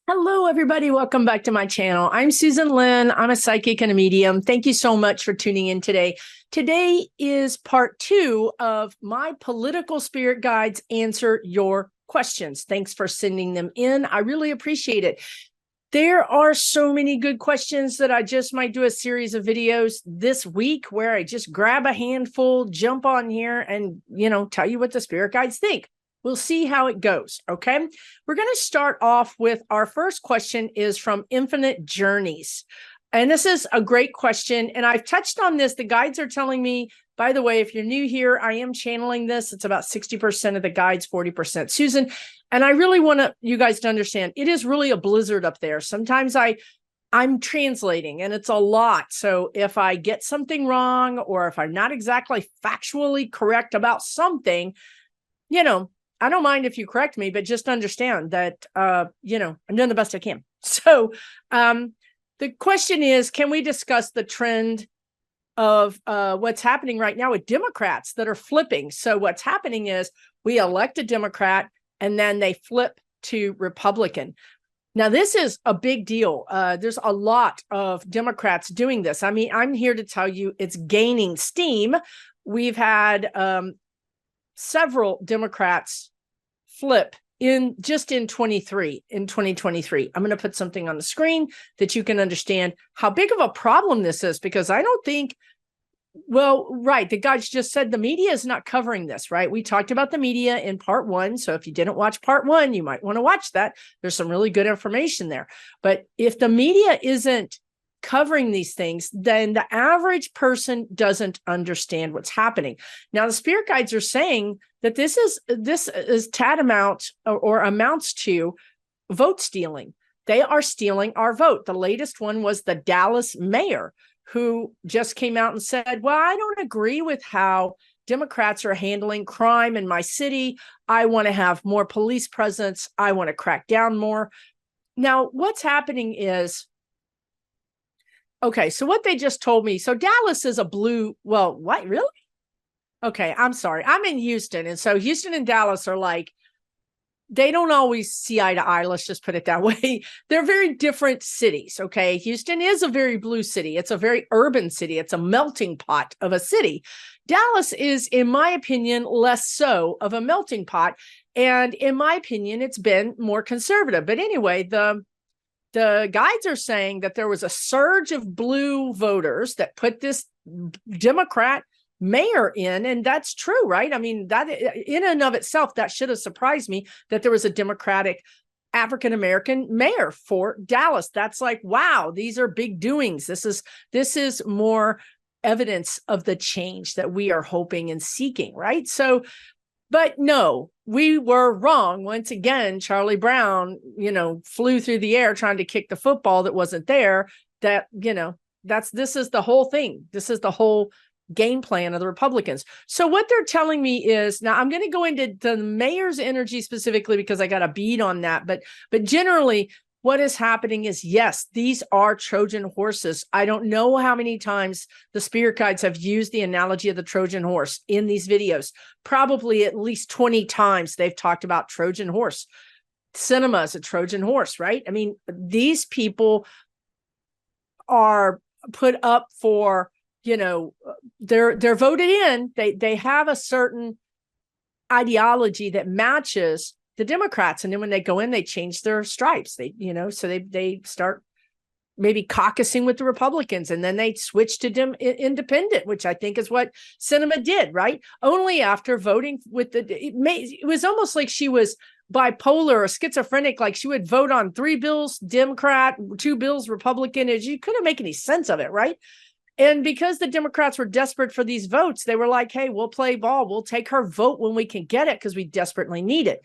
Hello, everybody. Welcome back to my channel. I'm Susan Lynn. I'm a psychic and a medium. Thank you so much for tuning in today. Today is part 2 of my political spirit guides answer your questions. Thanks for sending them in. I really appreciate it. There are so many good questions that I just might do a series of videos this week where I just grab a handful, jump on here and, tell you what the spirit guides think. We'll see how it goes, okay? We're going to start off with our first question is from Infinite Journeys. And this is a great question. And I've touched on this. The guides are telling me, by the way, if you're new here, I am channeling this. It's about 60% of the guides, 40% Susan. And I really want you guys to understand, it is really a blizzard up there. Sometimes I'm translating and it's a lot. So if I get something wrong, or if I'm not exactly factually correct about something, I don't mind if you correct me, but just understand that, I'm doing the best I can. So the question is, can we discuss the trend of what's happening right now with Democrats that are flipping? So what's happening is we elect a Democrat and then they flip to Republican. Now, this is a big deal. There's a lot of Democrats doing this. I mean, I'm here to tell you it's gaining steam. We've had several Democrats flip in 2023. I'm going to put something on the screen that you can understand how big of a problem this is, because I don't think, right, the guys just said the media is not covering this, right? We talked about the media in part 1. So if you didn't watch part 1, you might want to watch that. There's some really good information there. But if the media isn't covering these things, then the average person doesn't understand what's happening. Now, the spirit guides are saying that this is tantamount or amounts to vote stealing. They are stealing our vote. The latest one was the Dallas mayor, who just came out and said, well, I don't agree with how Democrats are handling crime in my city. I want to have more police presence. I want to crack down more. Now, what's happening is, okay, so what they just told me, so Dallas is a blue, well, what, really? Okay, I'm sorry. I'm in Houston, and so Houston and Dallas are like, they don't always see eye to eye, let's just put it that way. They're very different cities, okay? Houston is a very blue city. It's a very urban city. It's a melting pot of a city. Dallas is, in my opinion, less so of a melting pot, and in my opinion, it's been more conservative. But anyway, the guides are saying that there was a surge of blue voters that put this Democrat mayor in, and that's true, right? I mean, that in and of itself, that should have surprised me that there was a Democratic African-American mayor for Dallas. That's like, wow, these are big doings. This is more evidence of the change that we are hoping and seeking, right? So, but no, we were wrong. Once again, Charlie Brown, flew through the air trying to kick the football that wasn't there. That, this is the whole thing. This is the whole game plan of the Republicans. So what they're telling me is, now I'm going to go into the mayor's energy specifically because I got a bead on that. But generally, what is happening is, yes, these are Trojan horses. I don't know how many times the spirit guides have used the analogy of the Trojan horse in these videos. Probably at least 20 times they've talked about Trojan horse. Cinema is a Trojan horse, right? I mean, these people are put up for, they're voted in. They have a certain ideology that matches the Democrats. And then when they go in, they change their stripes. So they start maybe caucusing with the Republicans, and then they switch to independent, which I think is what Sinema did, right? Only after voting with it was almost like she was bipolar or schizophrenic, like she would vote on 3 bills Democrat, 2 bills Republican. You couldn't make any sense of it, right? And because the Democrats were desperate for these votes, they were like, hey, we'll play ball. We'll take her vote when we can get it because we desperately need it.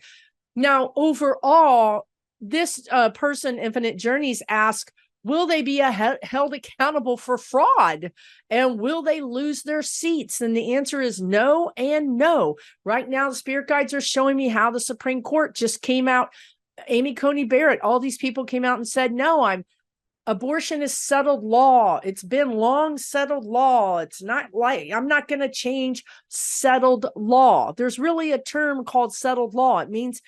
Now, overall, this person, Infinite Journeys, asks, will they be held accountable for fraud? And will they lose their seats? And the answer is no and no. Right now, the spirit guides are showing me how the Supreme Court just came out. Amy Coney Barrett, all these people came out and said, no, abortion is settled law. It's been long settled law. It's not like, I'm not going to change settled law. There's really a term called settled law. It means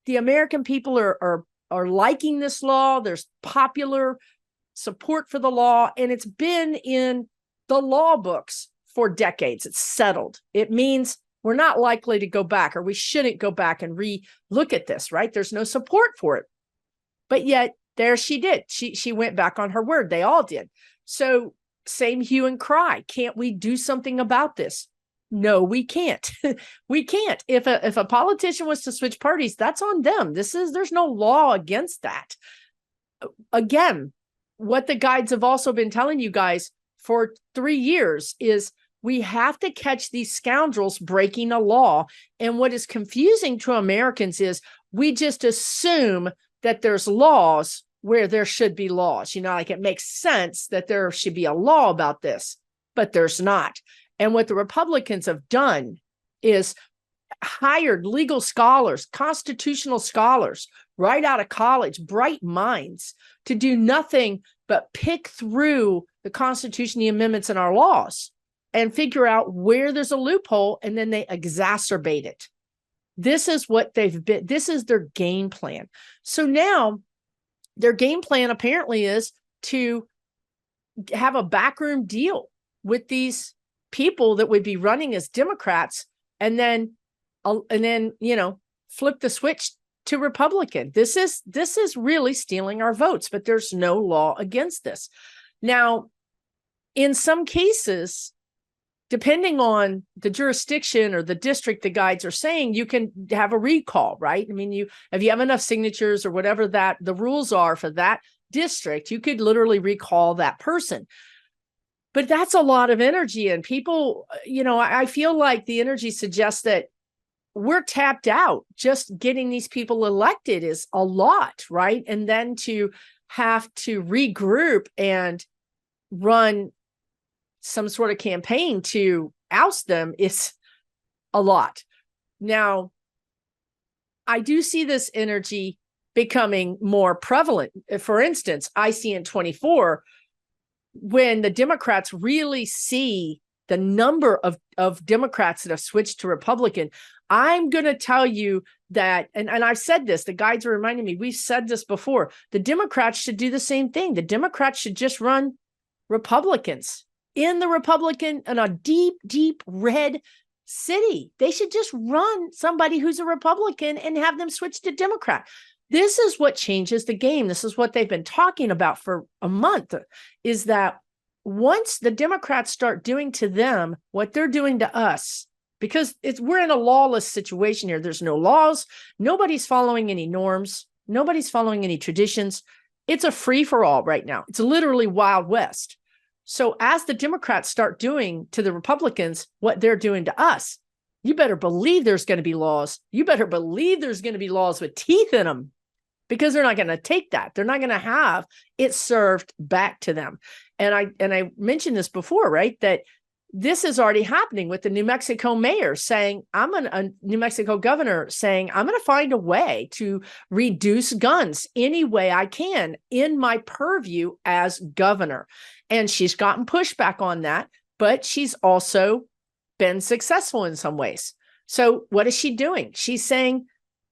the American people are are liking this law. There's popular support for the law, and it's been in the law books for decades. It's settled. It means we're not likely to go back, or we shouldn't go back and re-look at this, right? There's no support for it. But yet there she did. She went back on her word. They all did. So same hue and cry. Can't we do something about this? No, we can't. We can't. If a politician was to switch parties, that's on them. There's no law against that. Again, what the guides have also been telling you guys for 3 years is we have to catch these scoundrels breaking a law. And what is confusing to Americans is we just assume that there's laws where there should be laws. Like it makes sense that there should be a law about this, but there's not. And what the Republicans have done is hired legal scholars, constitutional scholars, right out of college, bright minds, to do nothing but pick through the Constitution, the amendments, and our laws and figure out where there's a loophole, and then they exacerbate it. This is what they've been. This is their game plan. So now their game plan apparently is to have a backroom deal with these people that would be running as Democrats, and then flip the switch to Republican. This is really stealing our votes, but there's no law against this. Now, in some cases, depending on the jurisdiction or the district, the guides are saying you can have a recall, right? I mean, if you have enough signatures or whatever that the rules are for that district, you could literally recall that person. But that's a lot of energy. And people, I feel like the energy suggests that we're tapped out. Just getting these people elected is a lot, right? And then to have to regroup and run some sort of campaign to oust them is a lot. Now, I do see this energy becoming more prevalent. For instance, I see in 24, when the Democrats really see the number of Democrats that have switched to Republican, I'm going to tell you that, and I've said this, the guides are reminding me, we've said this before, the Democrats should do the same thing. The Democrats should just run Republicans in a deep, deep red city. They should just run somebody who's a Republican and have them switch to Democrat. This is what changes the game. This is what they've been talking about for a month, is that once the Democrats start doing to them what they're doing to us, because we're in a lawless situation here. There's no laws. Nobody's following any norms. Nobody's following any traditions. It's a free-for-all right now. It's literally Wild West. So as the Democrats start doing to the Republicans what they're doing to us, you better believe there's going to be laws. You better believe there's going to be laws with teeth in them, because they're not going to take that. They're not going to have it served back to them. And I mentioned this before, right? That this is already happening with the New Mexico mayor saying, a New Mexico governor saying, I'm going to find a way to reduce guns any way I can in my purview as governor. And she's gotten pushback on that, but she's also been successful in some ways. So what is she doing? She's saying,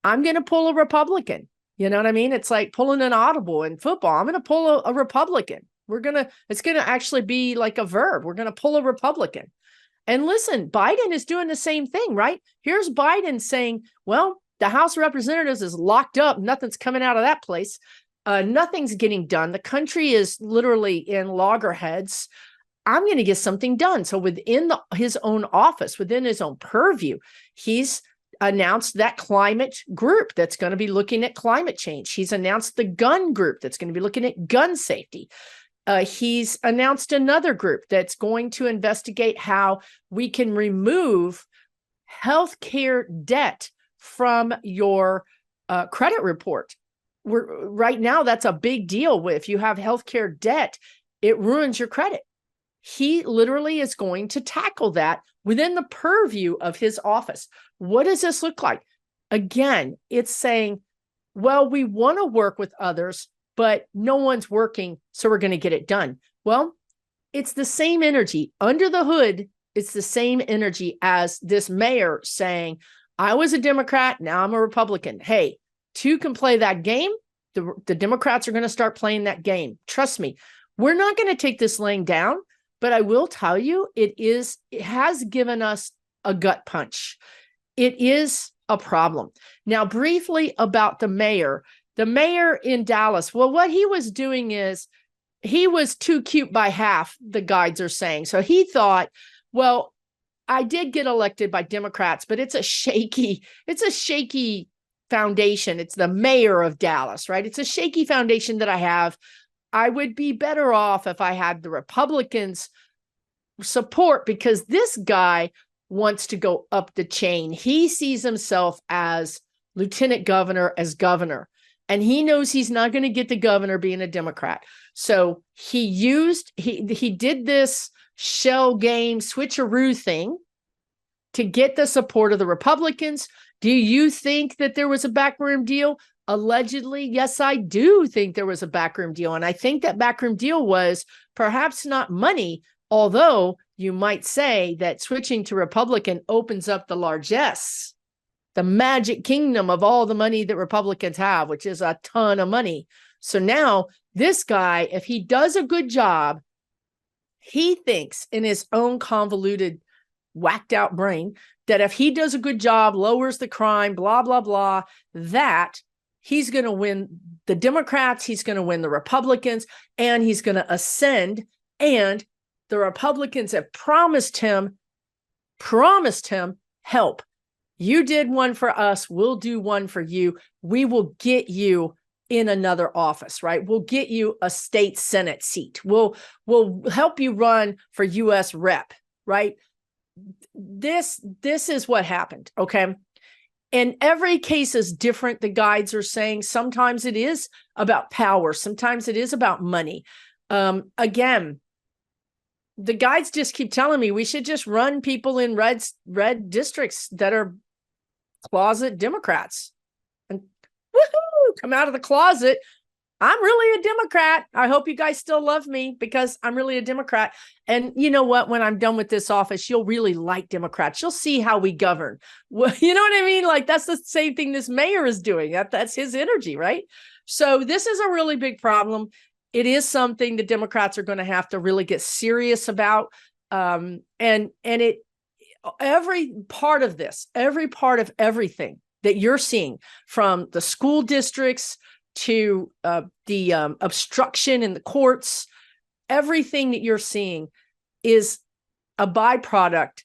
I'm going to pull a Republican. You know what I mean? It's like pulling an audible in football. I'm going to pull a Republican. It's going to actually be like a verb. We're going to pull a Republican. And listen, Biden is doing the same thing, right? Here's Biden saying, well, the House of Representatives is locked up. Nothing's coming out of that place. Nothing's getting done. The country is literally in loggerheads. I'm going to get something done. So within his own office, within his own purview, he's announced that climate group that's going to be looking at climate change. He's announced the gun group that's going to be looking at gun safety. He's announced another group that's going to investigate how we can remove healthcare debt from your credit report. Right now, that's a big deal. If you have healthcare debt, it ruins your credit. He literally is going to tackle that within the purview of his office. What does this look like? Again, it's saying, well, we want to work with others, but no one's working, so we're going to get it done. Well, it's the same energy. Under the hood, it's the same energy as this mayor saying, I was a Democrat, now I'm a Republican. Hey, two can play that game. The Democrats are going to start playing that game. Trust me, we're not going to take this laying down, but I will tell you, it has given us a gut punch. It is a problem. Now, briefly about the mayor in Dallas. Well, what he was doing is he was too cute by half, the guides are saying. So he thought, well, I did get elected by Democrats, but it's a shaky foundation. It's the mayor of Dallas, right? It's a shaky foundation that I have. I would be better off if I had the Republicans' support, because this guy wants to go up the chain. He sees himself as lieutenant governor, as governor, and he knows he's not going to get the governor being a Democrat. So he did this shell game switcheroo thing to get the support of the Republicans. Do you think that there was a backroom deal? Allegedly, yes, I do think there was a backroom deal. And I think that backroom deal was perhaps not money, although you might say that switching to Republican opens up the largesse, the magic kingdom of all the money that Republicans have, which is a ton of money. So now this guy, if he does a good job, he thinks in his own convoluted, whacked out brain that if he does a good job, lowers the crime, blah, blah, blah, that he's going to win the Democrats, he's going to win the Republicans, and he's going to ascend. And the Republicans have promised him help. You did one for us, we'll do one for you. We will get you in another office, right? We'll get you a state Senate seat. We'll help you run for US rep, right? This is what happened, okay? And every case is different. The guides are saying sometimes it is about power. Sometimes it is about money. Again, the guides just keep telling me we should just run people in red districts that are closet Democrats. And woohoo, come out of the closet. I'm really a Democrat. I hope you guys still love me because I'm really a Democrat. And you know what? When I'm done with this office, you'll really like Democrats. You'll see how we govern. Well, you know what I mean? Like that's the same thing this mayor is doing. That's his energy, right? So this is a really big problem. It is something the Democrats are going to have to really get serious about. And every part of this, every part of everything that you're seeing, from the school districts to the obstruction in the courts, everything that you're seeing is a byproduct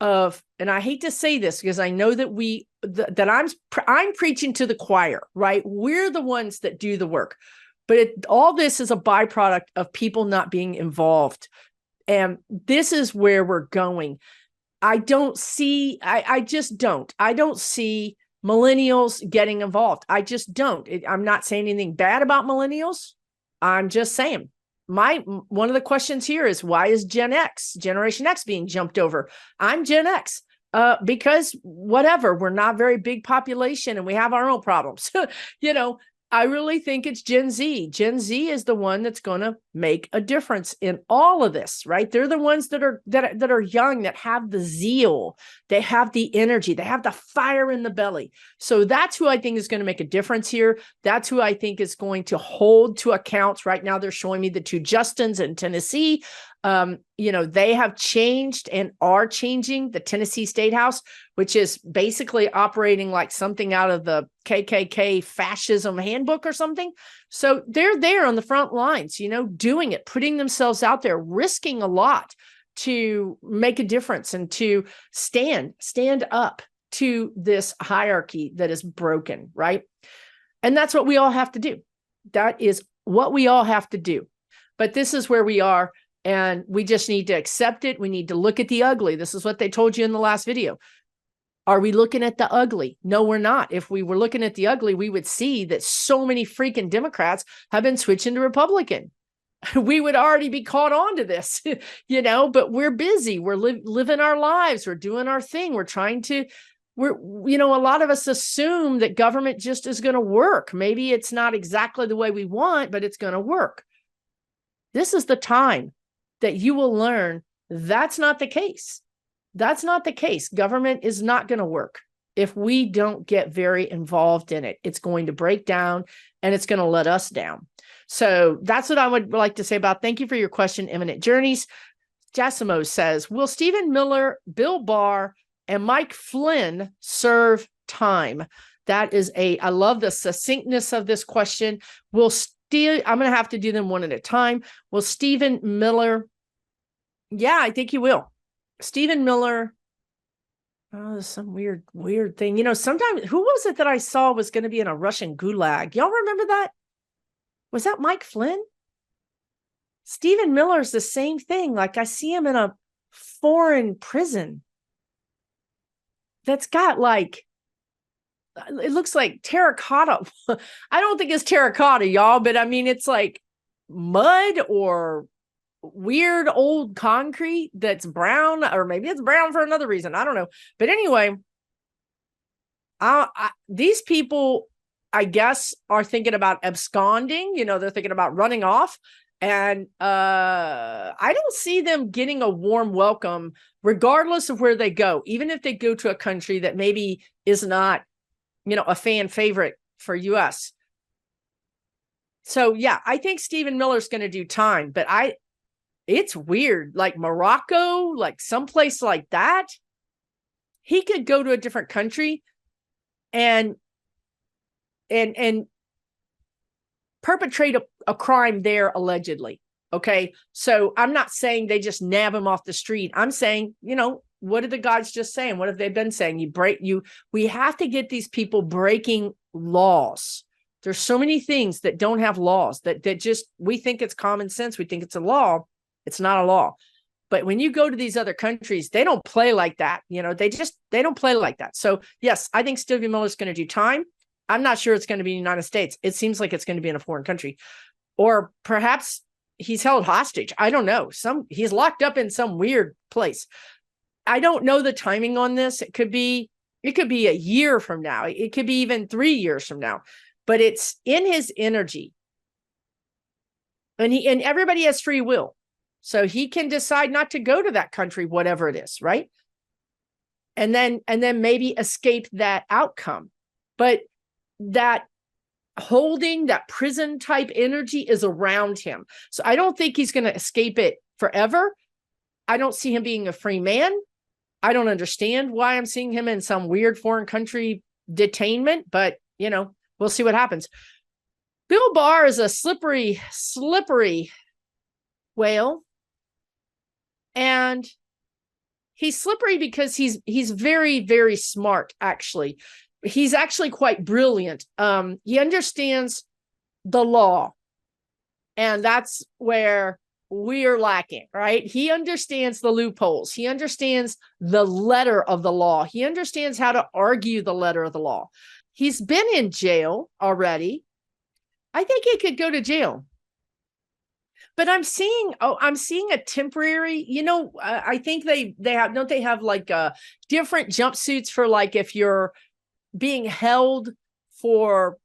of, and I hate to say this because I know that I'm preaching to the choir, right? We're the ones that do the work, but all this is a byproduct of people not being involved. And this is where we're going. I just don't see millennials getting involved. I just don't. I'm not saying anything bad about millennials. I'm just saying one of the questions here is, why is Generation X being jumped over? I'm Gen X because whatever, we're not very big population and we have our own problems. I really think it's Gen Z. Gen Z is the one that's going to make a difference in all of this, right? They're the ones that are young, that have the zeal, they have the energy, they have the fire in the belly. So that's who I think is going to make a difference here. That's who I think is going to hold to accounts. Right now, they're showing me the two Justins in Tennessee. They have changed and are changing the Tennessee State House, which is basically operating like something out of the KKK fascism handbook or something. So they're there on the front lines, doing it, putting themselves out there, risking a lot to make a difference and to stand up to this hierarchy that is broken, right? And that's what we all have to do. That is what we all have to do. But this is where we are. And we just need to accept it. We need to look at the ugly. This is what they told you in the last video. Are we looking at the ugly? No, we're not. If we were looking at the ugly, we would see that so many freaking Democrats have been switching to Republican. We would already be caught on to this, but we're busy. We're living our lives. We're doing our thing. A lot of us assume that government just is going to work. Maybe it's not exactly the way we want, but it's going to work. This is the time that you will learn that's not the case. That's not the case. Government is not going to work. if we don't get very involved in it. It's going to break down and it's going to let us down. So that's what I would like to say about. Thank you for your question, Imminent Journeys. Jassimo says, will Stephen Miller, Bill Barr, and Mike Flynn serve time? That is I love the succinctness of this question. I'm going to have to do them one at a time. Will Stephen Miller? Yeah, I think he will. Stephen Miller. Oh, some weird thing. You know, sometimes, who was it that I saw was going to be in a Russian gulag? Y'all remember that? Was that Mike Flynn? Stephen Miller is the same thing. Like, I see him in a foreign prison that's got like, it looks like terracotta. I don't think it's terracotta, y'all, but I mean, it's like mud or weird old concrete that's brown, or maybe it's brown for another reason. I don't know. But anyway, these people, I guess, are thinking about absconding. You know, they're thinking about running off. And I don't see them getting a warm welcome, regardless of where they go, even if they go to a country that maybe is not, you know, a fan favorite for US. So yeah, I think Stephen Miller's going to do time, but it's weird, like Morocco, like someplace like that. He could go to a different country and perpetrate a crime there, allegedly. Okay. So I'm not saying they just nab him off the street. I'm saying, you know, what are the guys just saying? What have they been saying? We have to get these people breaking laws. There's so many things that don't have laws that just, we think it's common sense. We think it's a law. It's not a law. But when you go to these other countries, they don't play like that. You know, they don't play like that. So yes, I think Stephen Miller's going to do time. I'm not sure it's going to be in the United States. It seems like it's going to be in a foreign country, or perhaps he's held hostage. I don't know. He's locked up in some weird place. I don't know the timing on this. It could be a year from now. It could be even 3 years from now, but it's in his energy, and everybody has free will. So he can decide not to go to that country, whatever it is. Right. And then maybe escape that outcome. But that holding, that prison type energy is around him. So I don't think he's going to escape it forever. I don't see him being a free man. I don't understand why I'm seeing him in some weird foreign country detainment, but you know, we'll see what happens. Bill Barr is a slippery whale. And he's slippery because he's very, very smart, actually. He's actually quite brilliant. He understands the law, and that's where we're lacking, right? He understands the loopholes. He understands the letter of the law. He understands how to argue the letter of the law. He's been in jail already. I think he could go to jail. But I'm seeing a temporary, you know, I think they have like different jumpsuits for, like, if you're being held for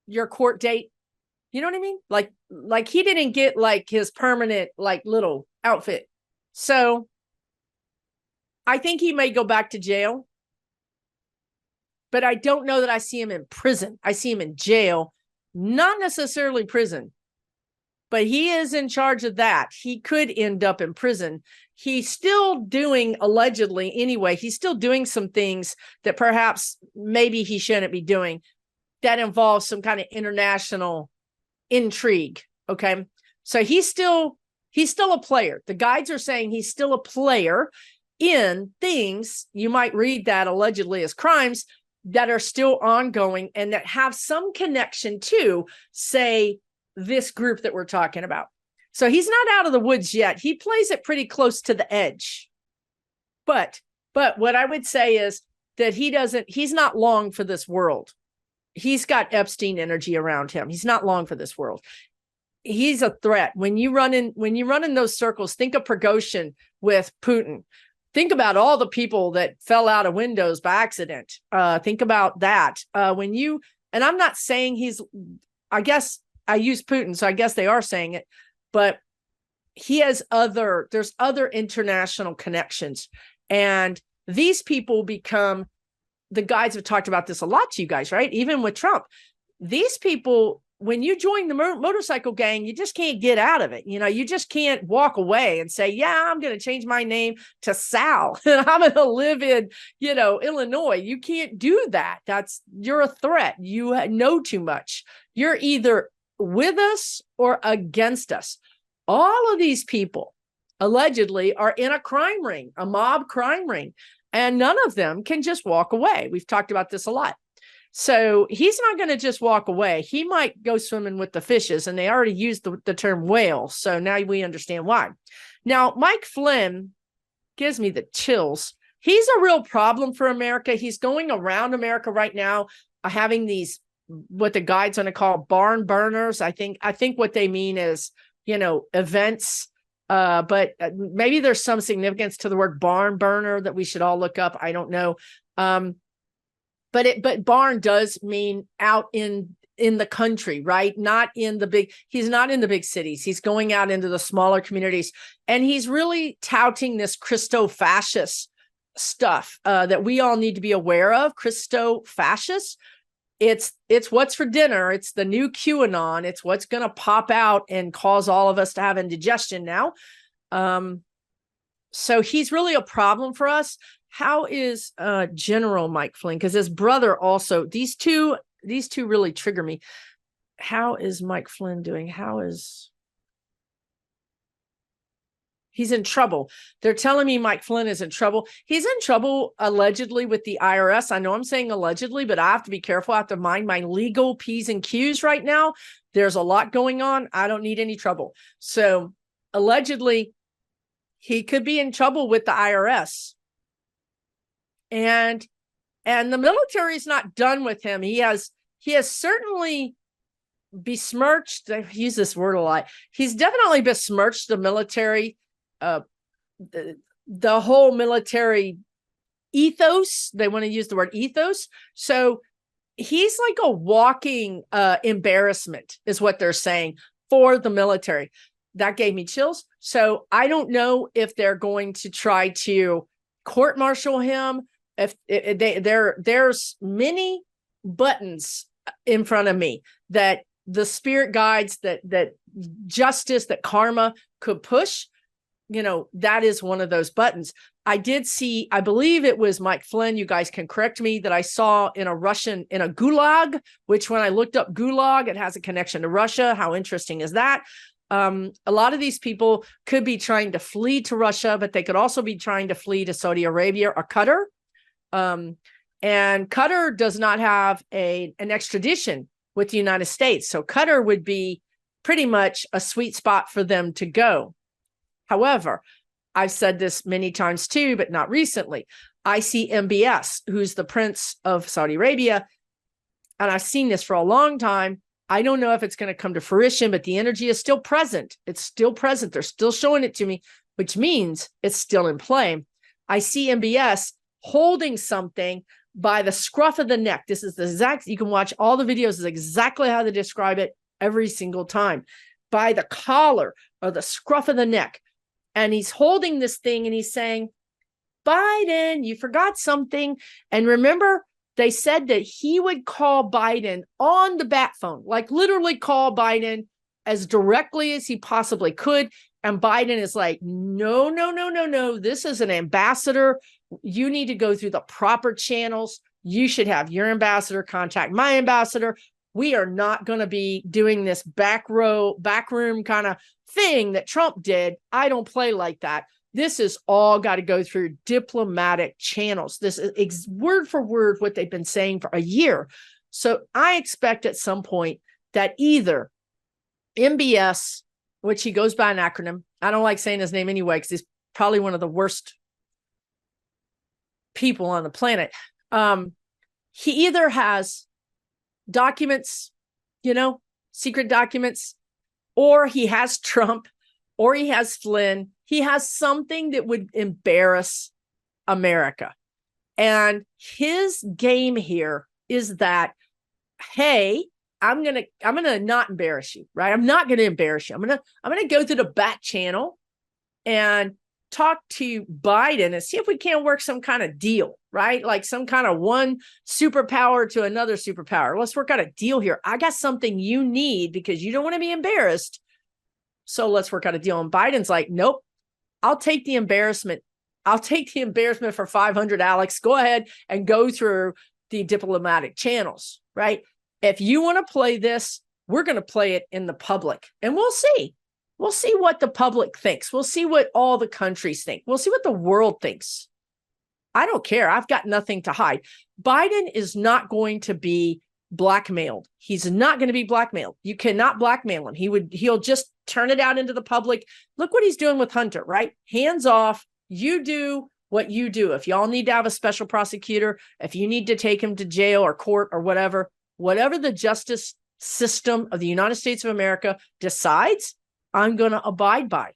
your court date, you know what I mean? Like he didn't get like his permanent, like, little outfit. So I think he may go back to jail, but I don't know that I see him in prison. I see him in jail, not necessarily prison. But he is in charge of that. He could end up in prison. He's still doing, allegedly anyway, he's still doing some things that perhaps maybe he shouldn't be doing that involves some kind of international intrigue. Okay. So he's still a player. The guides are saying he's still a player in things, you might read that allegedly as crimes, that are still ongoing and that have some connection to, say, this group that we're talking about. So he's not out of the woods yet. He plays it pretty close to the edge. But what I would say is that he's not long for this world. He's got Epstein energy around him. He's not long for this world. He's a threat. When you run in those circles, think of Prigozhin with Putin. Think about all the people that fell out of windows by accident. Think about that. And I'm not saying I guess I use Putin, so I guess they are saying it, but there's other international connections, and these people become the guys have talked about this a lot to you guys, right? Even with Trump, these people, when you join the motorcycle gang, you just can't get out of it. You know, you just can't walk away and say, yeah, I'm going to change my name to Sal and I'm going to live in, you know, Illinois. You can't do that. You're a threat. You know too much. You're either with us or against us. All of these people allegedly are in a crime ring, a mob crime ring, and none of them can just walk away. We've talked about this a lot. So he's not going to just walk away. He might go swimming with the fishes, and they already used the term whale. So now we understand why. Now, Mike Flynn gives me the chills. He's a real problem for America. He's going around America right now, having these, what the guide's going to call barn burners. I think what they mean is, you know, events, but maybe there's some significance to the word barn burner that we should all look up. I don't know. But barn does mean out in the country, right? Not in the big, he's not in the big cities. He's going out into the smaller communities, and he's really touting this Christo-fascist stuff that we all need to be aware of. Christo-fascist. It's what's for dinner. It's the new QAnon. It's what's going to pop out and cause all of us to have indigestion now. So he's really a problem for us. How is General Mike Flynn? Because his brother also, these two really trigger me. How is Mike Flynn doing? He's in trouble. They're telling me Mike Flynn is in trouble. He's in trouble allegedly with the IRS. I know I'm saying allegedly, but I have to be careful. I have to mind my legal P's and Q's right now. There's a lot going on. I don't need any trouble. So allegedly, he could be in trouble with the IRS. And the military is not done with him. He has certainly besmirched, I use this word a lot. He's definitely besmirched the military, the whole military ethos. They want to use the word ethos. So he's like a walking embarrassment is what they're saying for the military. That gave me chills. So I don't know if they're going to try to court-martial him. There's many buttons in front of me that the spirit guides, that justice, that karma could push. You know, that is one of those buttons. I did see, I believe it was Mike Flynn, you guys can correct me, that I saw in a gulag, which when I looked up gulag, it has a connection to Russia. How interesting is that? A lot of these people could be trying to flee to Russia, but they could also be trying to flee to Saudi Arabia or Qatar. And Qatar does not have an extradition with the United States. So Qatar would be pretty much a sweet spot for them to go. However, I've said this many times too, but not recently. I see MBS, who's the Prince of Saudi Arabia, and I've seen this for a long time. I don't know if it's going to come to fruition, but the energy is still present. It's still present. They're still showing it to me, which means it's still in play. I see MBS holding something by the scruff of the neck. This is the exact, you can watch all the videos, is exactly how they describe it every single time. By the collar or the scruff of the neck. And he's holding this thing and he's saying, Biden, you forgot something. And remember, they said that he would call Biden on the bat phone, like literally call Biden as directly as he possibly could. And Biden is like, no, no, no, no, no. This is an ambassador. You need to go through the proper channels. You should have your ambassador contact my ambassador. We are not going to be doing this backroom kind of thing that Trump did. I don't play like that. This is all got to go through diplomatic channels. This is word for word what they've been saying for a year. So I expect at some point that either MBS, which he goes by an acronym. I don't like saying his name anyway, because he's probably one of the worst people on the planet. He either has documents, secret documents, or he has Trump, or he has Flynn. He has something that would embarrass America. And his game here is that, hey, I'm gonna not embarrass you, right? I'm not gonna embarrass you. I'm gonna go through the back channel and talk to Biden and see if we can't work some kind of deal, right? Like some kind of one superpower to another superpower. Let's work out a deal here. I got something you need because you don't want to be embarrassed. So let's work out a deal. And Biden's like, nope, I'll take the embarrassment. I'll take the embarrassment for 500, Alex. Go ahead and go through the diplomatic channels, right? If you want to play this, we're going to play it in the public, and we'll see. We'll see what the public thinks. We'll see what all the countries think. We'll see what the world thinks. I don't care. I've got nothing to hide. Biden is not going to be blackmailed. He's not going to be blackmailed. You cannot blackmail him. He'll just turn it out into the public. Look what he's doing with Hunter, right? Hands off. You do what you do. If y'all need to have a special prosecutor, if you need to take him to jail or court or whatever the justice system of the United States of America decides, I'm going to abide by.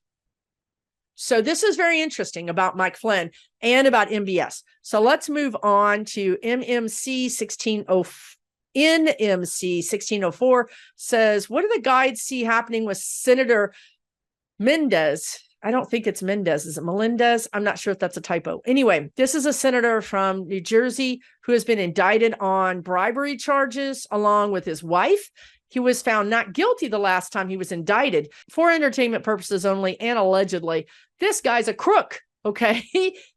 So this is very interesting about Mike Flynn and about MBS. So let's move on to NMC 1604 says, what do the guides see happening with Senator Mendez? I don't think it's Mendez. Is it Melendez? I'm not sure if that's a typo. Anyway, this is a senator from New Jersey who has been indicted on bribery charges along with his wife. He was found not guilty the last time he was indicted for entertainment purposes only and allegedly. This guy's a crook, okay?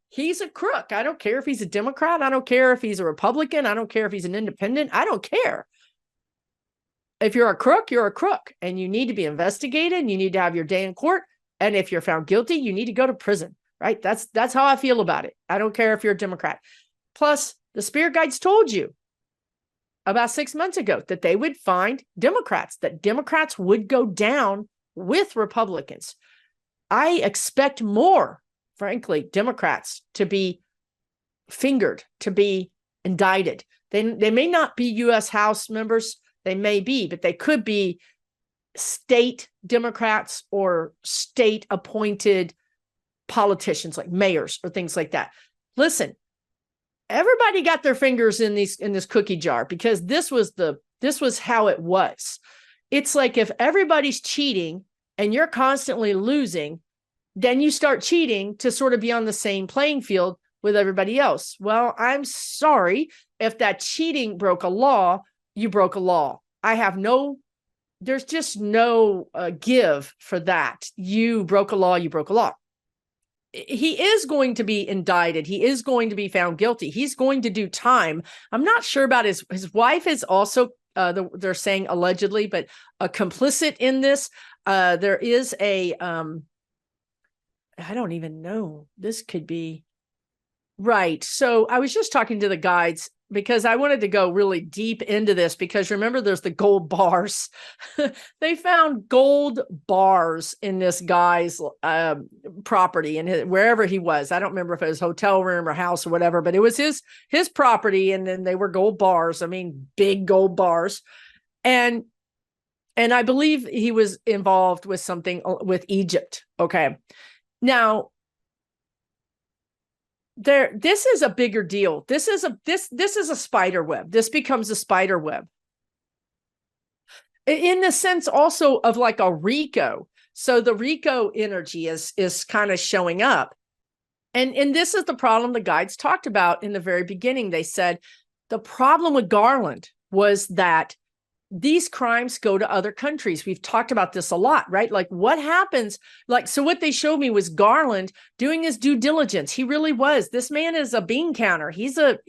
He's a crook. I don't care if he's a Democrat. I don't care if he's a Republican. I don't care if he's an independent. I don't care. If you're a crook, you're a crook, and you need to be investigated, and you need to have your day in court. And if you're found guilty, you need to go to prison, right? That's how I feel about it. I don't care if you're a Democrat. Plus, the spirit guides told you about 6 months ago that they would find Democrats, that Democrats would go down with Republicans. I expect more, frankly, Democrats to be fingered, to be indicted. They may not be U.S. House members. They may be, but they could be state Democrats or state appointed politicians like mayors or things like that. Listen, everybody got their fingers in this cookie jar because this was how it was. It's like if everybody's cheating and you're constantly losing, then you start cheating to sort of be on the same playing field with everybody else. Well, I'm sorry if that cheating broke a law, you broke a law. There's just no give for that. You broke a law, you broke a law. He is going to be indicted. He is going to be found guilty. He's going to do time. I'm not sure about his wife is also, they're saying allegedly, but complicit in this. There is I don't even know. This could be right. So I was just talking to the guides because I wanted to go really deep into this because remember, there's the gold bars. They found gold bars in this guy's property and wherever he was. I don't remember if it was hotel room or house or whatever, but it was his property. And then they were gold bars. I mean, big gold bars. And I believe he was involved with something with Egypt. Okay. Now, this is a bigger deal. This is a spider web. This becomes a spider web in the sense also of like a RICO. So the RICO energy is kind of showing up. And this is the problem the guides talked about in the very beginning. They said the problem with Garland was that these crimes go to other countries. We've talked about this a lot, right? Like what happens? So what they showed me was Garland doing his due diligence. He really was. This man is a bean counter. He's a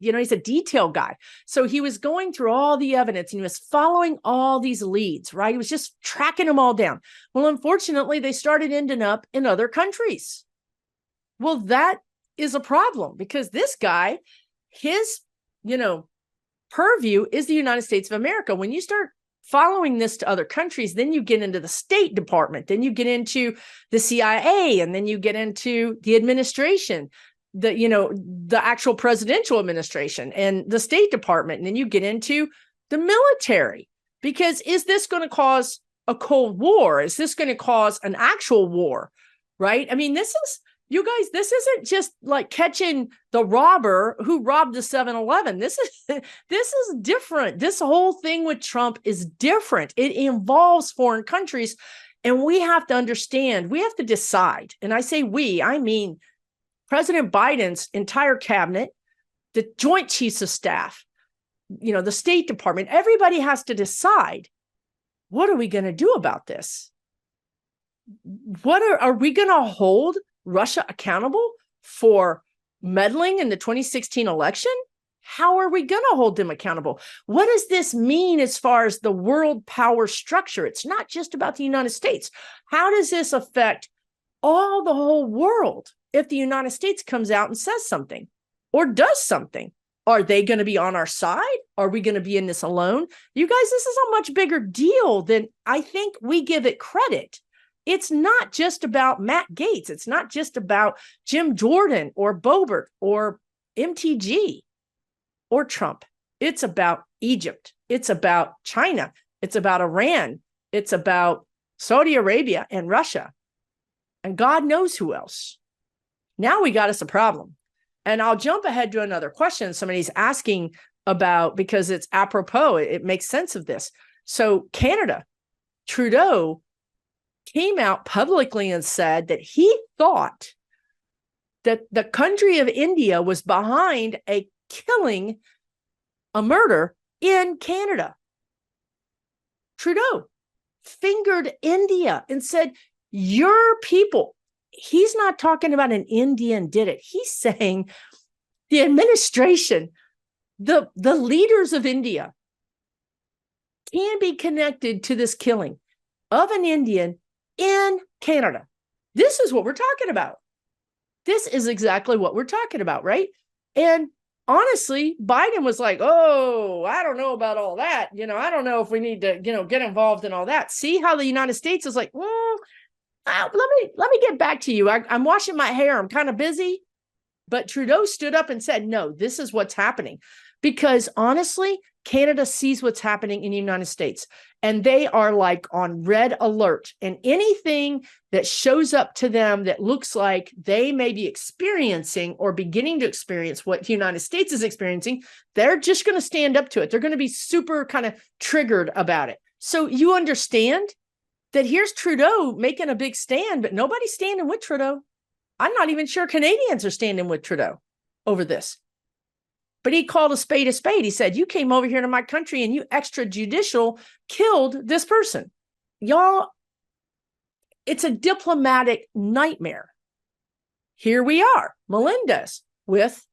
detail guy. So he was going through all the evidence and he was following all these leads, right? He was just tracking them all down. Well, unfortunately, they started ending up in other countries. Well, that is a problem because this guy, his, purview is the United States of America. When you start following this to other countries, then you get into the State Department, then you get into the CIA, and then you get into the administration, the actual presidential administration and the State Department, and then you get into the military. Because is this going to cause a Cold War? Is this going to cause an actual war? Right? I mean, you guys, this isn't just like catching the robber who robbed the 7-Eleven. This is different. This whole thing with Trump is different. It involves foreign countries. And we have to understand, we have to decide. And I say we, I mean President Biden's entire cabinet, the Joint Chiefs of Staff, the State Department, everybody has to decide, what are we going to do about this? Are we going to hold Russia accountable for meddling in the 2016 election? How are we going to hold them accountable? What does this mean as far as the world power structure? It's not just about the United States. How does this affect the whole world if the United States comes out and says something or does something? Are they going to be on our side? Are we going to be in this alone? You guys, this is a much bigger deal than I think we give it credit. It's not just about Matt Gaetz. It's not just about Jim Jordan or Boebert or MTG or Trump. It's about Egypt. It's about China. It's about Iran. It's about Saudi Arabia and Russia. And God knows who else. Now we got us a problem. And I'll jump ahead to another question somebody's asking about, because it's apropos. It makes sense of this. So Canada, Trudeau came out publicly and said that he thought that the country of India was behind a murder in Canada. Trudeau fingered India and said, your people. He's not talking about an Indian did it. He's saying the administration, the leaders of India can be connected to this killing of an Indian in Canada. This is what we're talking about. This is exactly what we're talking about, right? And honestly, Biden was like, oh, I don't know about all that. I don't know if we need to, get involved in all that. See how the United States is like, let me get back to you. I'm washing my hair. I'm kind of busy. But Trudeau stood up and said, no, this is what's happening. Because honestly, Canada sees what's happening in the United States. And they are like on red alert. And anything that shows up to them that looks like they may be experiencing or beginning to experience what the United States is experiencing, they're just going to stand up to it. They're going to be super kind of triggered about it. So you understand that here's Trudeau making a big stand, but nobody's standing with Trudeau. I'm not even sure Canadians are standing with Trudeau over this. But he called a spade a spade. He said, you came over here to my country and you extrajudicial killed this person. Y'all, it's a diplomatic nightmare. Here we are, Melendez with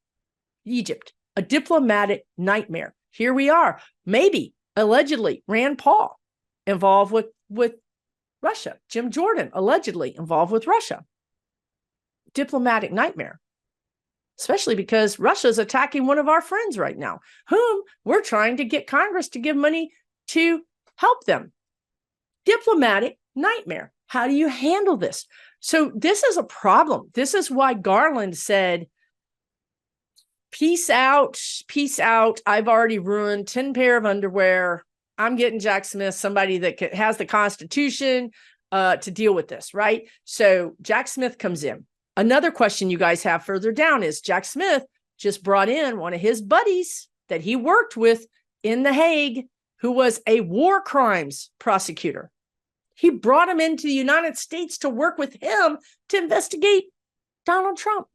Egypt, a diplomatic nightmare. Here we are, maybe, allegedly, Rand Paul involved with Russia. Jim Jordan, allegedly involved with Russia. Diplomatic nightmare. Especially because Russia's attacking one of our friends right now, whom we're trying to get Congress to give money to help them. Diplomatic nightmare. How do you handle this? So this is a problem. This is why Garland said, peace out, peace out. I've already ruined 10 pair of underwear. I'm getting Jack Smith, somebody that has the Constitution to deal with this, right? So Jack Smith comes in. Another question you guys have further down is Jack Smith just brought in one of his buddies that he worked with in The Hague, who was a war crimes prosecutor. He brought him into the United States to work with him to investigate Donald Trump.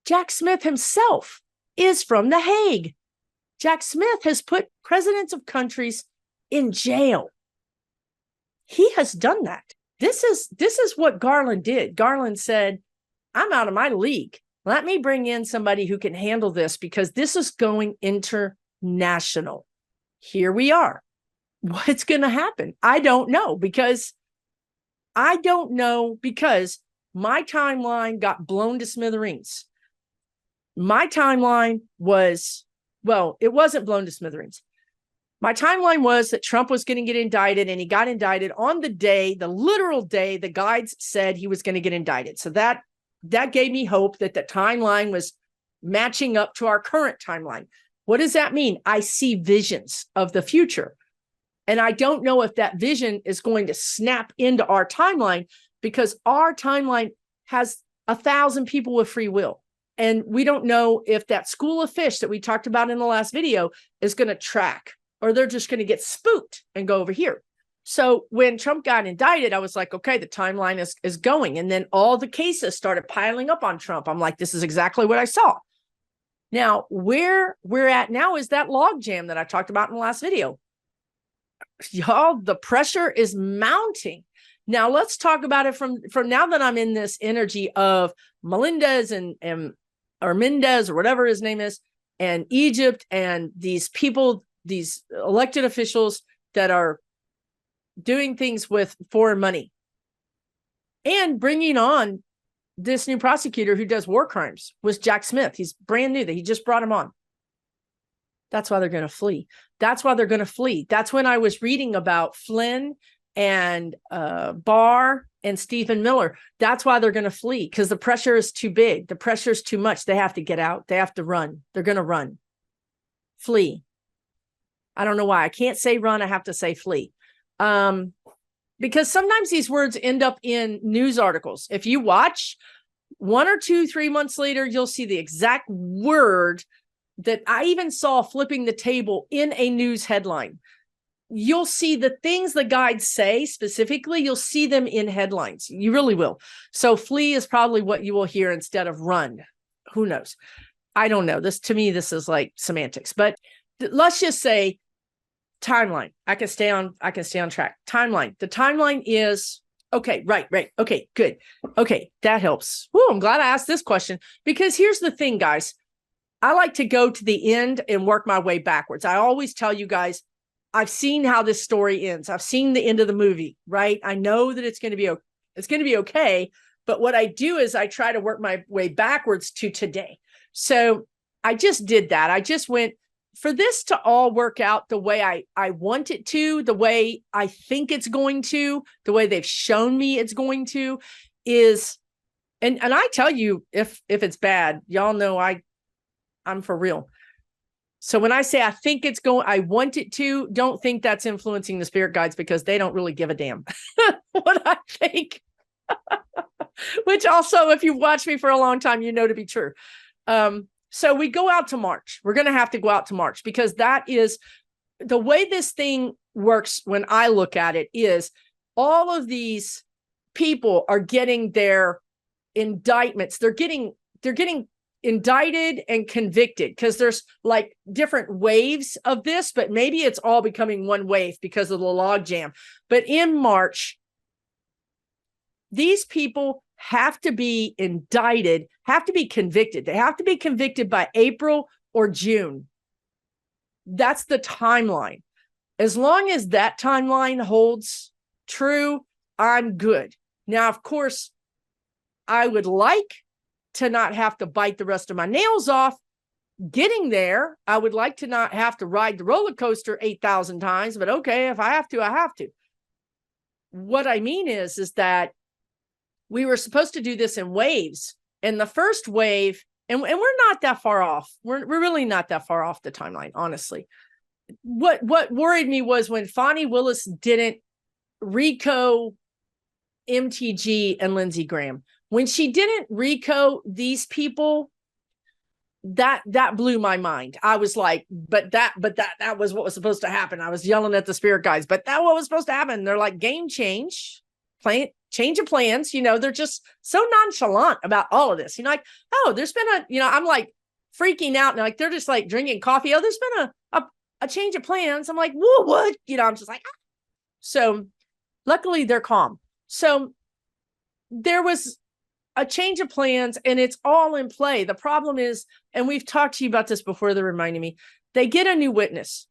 Jack Smith himself is from The Hague. Jack Smith has put presidents of countries in jail. He has done that. This is what Garland did. Garland said, I'm out of my league. Let me bring in somebody who can handle this because this is going international. Here we are. What's going to happen? I don't know because my timeline got blown to smithereens. My timeline was, it wasn't blown to smithereens. My timeline was that Trump was going to get indicted, and he got indicted on the literal day the guides said he was going to get indicted. So that gave me hope that the timeline was matching up to our current timeline. What does that mean? I see visions of the future. And I don't know if that vision is going to snap into our timeline because our timeline has 1,000 people with free will. And we don't know if that school of fish that we talked about in the last video is going to track or they're just going to get spooked and go over here. So when Trump got indicted, I was like, okay, the timeline is going. And then all the cases started piling up on Trump. I'm like, this is exactly what I saw. Now, where we're at now is that log jam that I talked about in the last video. Y'all, the pressure is mounting. Now, let's talk about it from now that I'm in this energy of Melendez or Mendez or whatever his name is, and Egypt and these people, these elected officials that are doing things with foreign money and bringing on this new prosecutor who does war crimes was Jack Smith. He's brand new, that he just brought him on. That's why they're going to flee. That's why they're going to flee. That's when I was reading about Flynn and Barr and Stephen Miller. That's why they're going to flee, because the pressure is too big. The pressure is too much. They have to get out. They have to run. They're going to run. Flee. I don't know why. I can't say run. I have to say flee. Because sometimes these words end up in news articles. If you watch 1 or 2, 3 months later, you'll see the exact word that I even saw flipping the table in a news headline. You'll see the things the guides say specifically, you'll see them in headlines. You really will. So flee is probably what you will hear instead of run. Who knows? I don't know. To me, this is like semantics, but let's just say timeline. I can stay on track. Timeline. The timeline is okay. Right. Okay, good. Okay. That helps. Woo, I'm glad I asked this question, because here's the thing, guys. I like to go to the end and work my way backwards. I always tell you guys, I've seen how this story ends. I've seen the end of the movie, right? I know that it's going to be okay. But what I do is I try to work my way backwards to today. So I just did that. I just went, for this to all work out the way I want it to, the way I think it's going to, the way they've shown me it's going to is, and I tell you, if it's bad, y'all know I'm for real. So when I say I think it's going, I want it to, don't think that's influencing the spirit guides, because they don't really give a damn what I think. Which also, if you've watched me for a long time, you know to be true. So we go out to March. We're going to have to go out to March, because that is the way this thing works. When I look at it, is all of these people are getting their indictments. They're getting indicted and convicted, because there's like different waves of this, but maybe it's all becoming one wave because of the logjam. But in March, these people have to be indicted, have to be convicted. They have to be convicted by April or June. That's the timeline. As long as that timeline holds true, I'm good. Now, of course, I would like to not have to bite the rest of my nails off getting there. I would like to not have to ride the roller coaster 8,000 times, but okay, if I have to, I have to. What I mean is that we were supposed to do this in waves. And the first wave, and we're not that far off. We're really not that far off the timeline, honestly. What worried me was when Fani Willis didn't RICO MTG and Lindsey Graham. When she didn't RICO these people, that blew my mind. I was like, but that was what was supposed to happen. I was yelling at the spirit guides, but that what was supposed to happen. They're like, game change of plans. They're just so nonchalant about all of this. Like, oh, there's been I'm like freaking out. And like, they're just like drinking coffee. Oh, there's been a change of plans. I'm like, whoa, what? I'm just like, ah. So luckily they're calm. So there was a change of plans, and it's all in play. The problem is, and we've talked to you about this before, they're reminding me, they get a new witness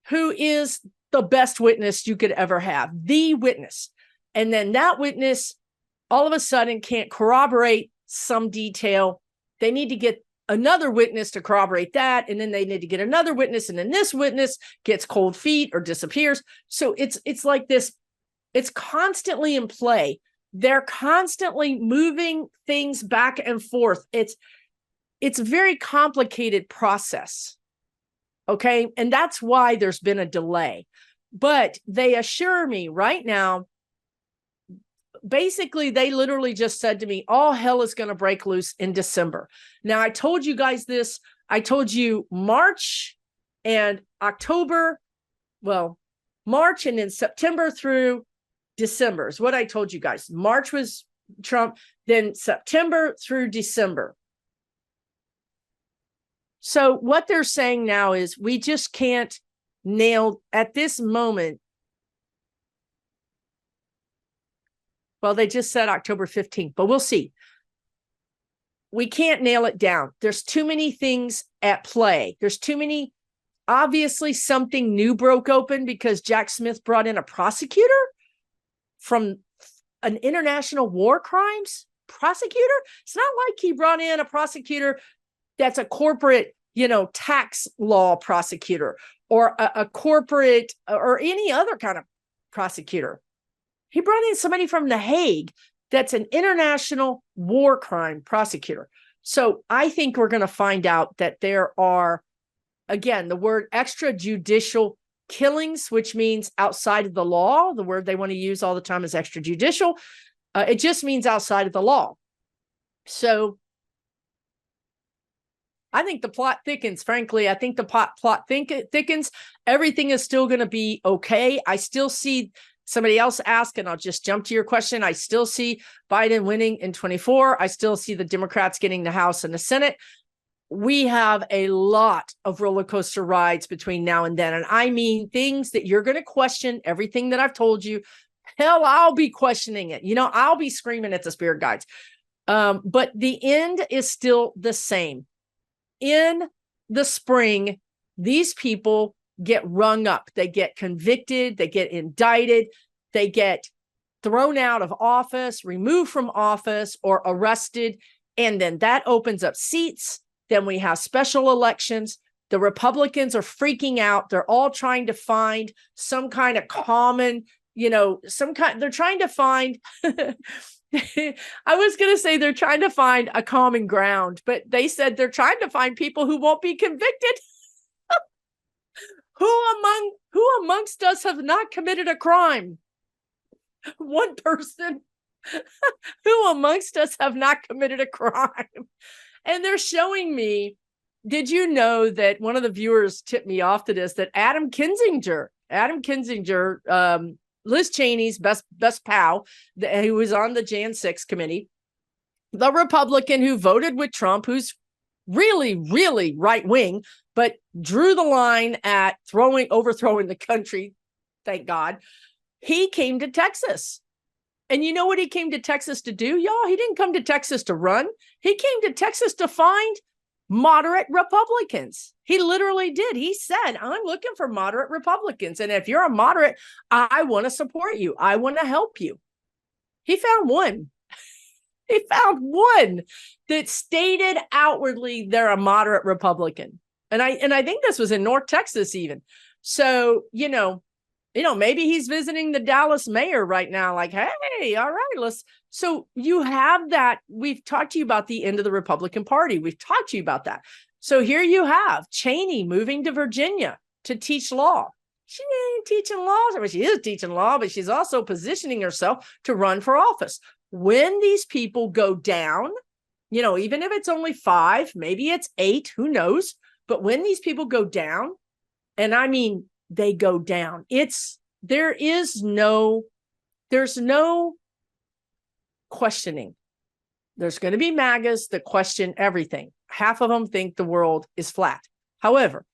who is the best witness you could ever have, the witness. And then that witness all of a sudden can't corroborate some detail. They need to get another witness to corroborate that. And then they need to get another witness. And then this witness gets cold feet or disappears. So it's like this, it's constantly in play. They're constantly moving things back and forth. It's a very complicated process. Okay. And that's why there's been a delay. But they assure me right now, basically, they literally just said to me, all hell is going to break loose in December. Now, I told you guys this. I told you March and October well, March and then September through December is what I told you guys. March was Trump, then September through December. So what they're saying now is we just can't nail at this moment. Well, they just said October 15th, but we'll see. We can't nail it down. There's too many things at play. There's too many. Obviously, something new broke open because Jack Smith brought in a prosecutor from an international war crimes prosecutor. It's not like he brought in a prosecutor that's a corporate, tax law prosecutor or a corporate or any other kind of prosecutor. He brought in somebody from The Hague that's an international war crime prosecutor. So I think we're going to find out that there are, again, the word extrajudicial killings, which means outside of the law. The word they want to use all the time is extrajudicial. It just means outside of the law. So I think the plot thickens, frankly. I think the plot thickens. Everything is still going to be okay. I still see somebody else ask, and I'll just jump to your question. I still see Biden winning in 24. I still see the Democrats getting the House and the Senate. We have a lot of roller coaster rides between now and then. And I mean things that you're going to question, everything that I've told you. Hell, I'll be questioning it. I'll be screaming at the spirit guides. But the end is still the same. In the spring, these people get rung up. They get convicted. They get indicted. They get thrown out of office, removed from office, or arrested. And then that opens up seats. Then we have special elections. The Republicans are freaking out. They're all trying to find some kind of common, they're trying to find, I was going to say they're trying to find a common ground, but they said they're trying to find people who won't be convicted. Who amongst us have not committed a crime? One person. Who amongst us have not committed a crime? And they're showing me, did you know that one of the viewers tipped me off to this, that Adam Kinzinger, Liz Cheney's best pal, who was on the Jan 6 committee, the Republican who voted with Trump, who's really, really right wing, but drew the line at overthrowing the country. Thank God. He came to Texas. And you know what he came to Texas to do, y'all? He didn't come to Texas to run. He came to Texas to find moderate Republicans. He literally did. He said, I'm looking for moderate Republicans. And if you're a moderate, I want to support you. I want to help you. He found one. He found one that stated outwardly they're a moderate Republican. And I think this was in North Texas even. So, maybe he's visiting the Dallas mayor right now, like, hey, all right, so you have that. We've talked to you about the end of the Republican Party. We've talked to you about that. So here you have Cheney moving to Virginia to teach law. She ain't teaching law. I mean, she is teaching law, but she's also positioning herself to run for office. When these people go down, even if it's only 5, maybe it's 8, who knows? But when these people go down, and I mean, they go down, there's no questioning. There's going to be MAGAs that question everything. Half of them think the world is flat. However,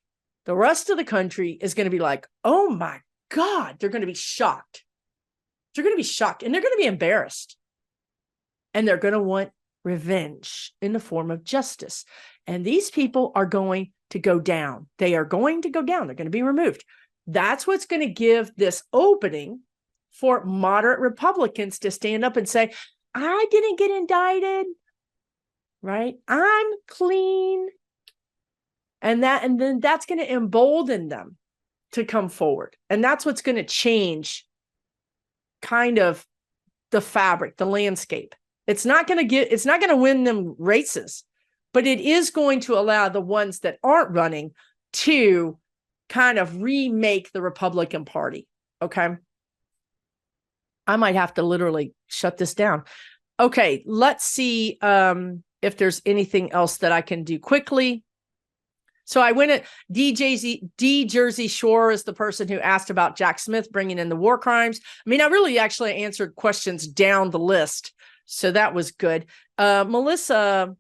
the rest of the country is going to be like, oh my God, they're going to be shocked. They're going to be shocked and they're going to be embarrassed. And they're going to want revenge in the form of justice. And these people are going to go down. They are going to go down. They're going to be removed. That's what's going to give this opening for moderate Republicans to stand up and say, I didn't get indicted, right? I'm clean. And then that's going to embolden them to come forward. And that's what's going to change kind of the fabric, the landscape. It's not going to win them races, but it is going to allow the ones that aren't running to kind of remake the Republican Party. Okay. I might have to literally shut this down. Okay. Let's see if there's anything else that I can do quickly. So I went at D Jersey Shore is the person who asked about Jack Smith bringing in the war crimes. I mean, I really actually answered questions down the list. So that was good. Melissa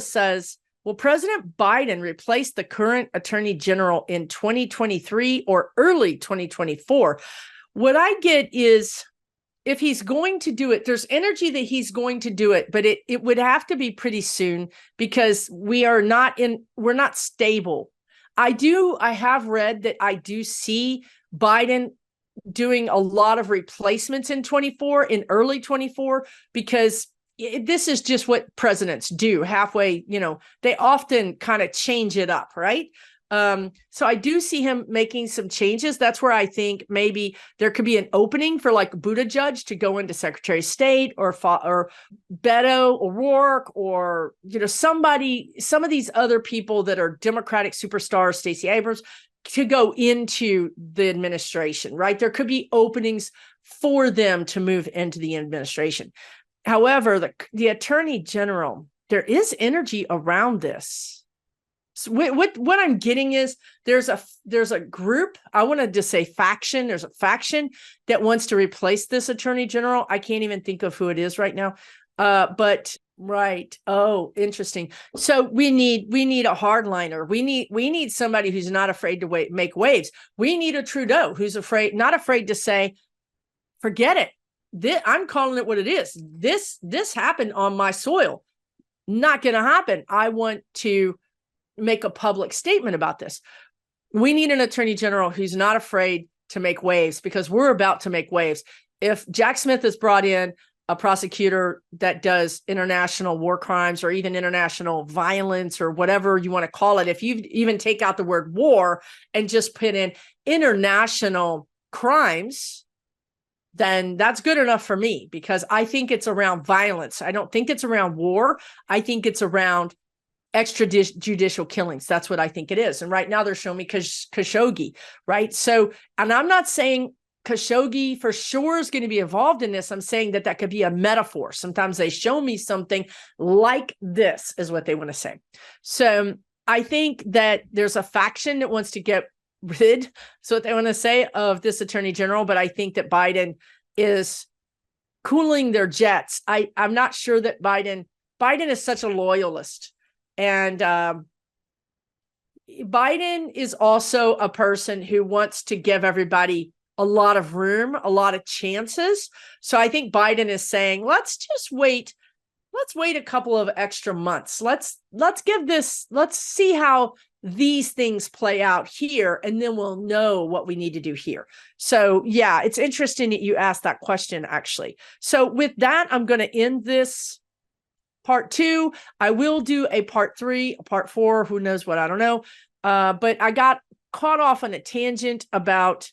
says, will President Biden replace the current attorney general in 2023 or early 2024? What I get is, if he's going to do it, there's energy that he's going to do it, but it would have to be pretty soon because we're not stable. I have read that I do see Biden doing a lot of replacements in 24, in early 24, because this is just what presidents do halfway, they often kind of change it up, right? So I do see him making some changes. That's where I think maybe there could be an opening for like Buttigieg to go into Secretary of State, or Beto O'Rourke, or some of these other people that are Democratic superstars, Stacey Abrams, to go into the administration, right? There could be openings for them to move into the administration. However, the Attorney General, there is energy around this. So what I'm getting is there's a group, I wanted to say faction, there's a faction that wants to replace this Attorney General. I can't even think of who it is right now. But right. Oh, interesting. So we need a hardliner. We need somebody who's not afraid to make waves. We need a Trudeau who's not afraid to say, forget it. I'm calling it what it is. This happened on my soil. Not going to happen. I want to make a public statement about this. We need an attorney general who's not afraid to make waves, because we're about to make waves. If Jack Smith is brought in, a prosecutor that does international war crimes or even international violence or whatever you want to call it, if you even take out the word war and just put in international crimes, then that's good enough for me, because I think it's around violence. I don't think it's around war. I think it's around extrajudicial killings. That's what I think it is. And right now they're showing me Khashoggi, right? So, and I'm not saying Khashoggi for sure is going to be involved in this. I'm saying that could be a metaphor. Sometimes they show me something like this is what they want to say. So I think that there's a faction that wants to get rid, so what they want to say, of this attorney general. But I think that Biden is cooling their jets. I'm not sure that Biden is such a loyalist. And Biden is also a person who wants to give everybody a lot of room, a lot of chances. So I think Biden is saying, let's just wait. Let's wait a couple of extra months. Let's see how these things play out here, and then we'll know what we need to do here. So yeah, it's interesting that you asked that question, actually. So with that, I'm going to end this part 2. I will do a part 3, a part 4, who knows what, I don't know. But I got caught off on a tangent about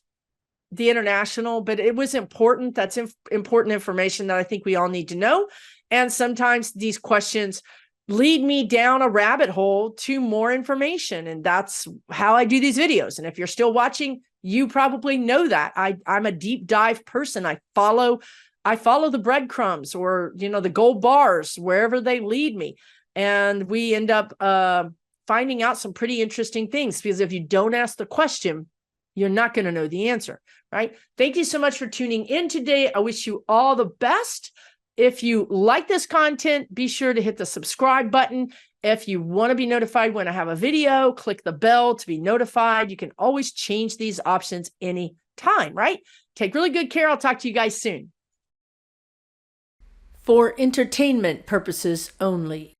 the international, but it was important. That's important information that I think we all need to know. And sometimes these questions lead me down a rabbit hole to more information. And that's how I do these videos. And if you're still watching, you probably know that I'm a deep dive person. I follow the breadcrumbs, or, the gold bars, wherever they lead me. And we end up finding out some pretty interesting things, because if you don't ask the question, you're not going to know the answer, right? Thank you so much for tuning in today. I wish you all the best. If you like this content, be sure to hit the subscribe button. If you want to be notified when I have a video, click the bell to be notified. You can always change these options anytime, right? Take really good care. I'll talk to you guys soon. For entertainment purposes only.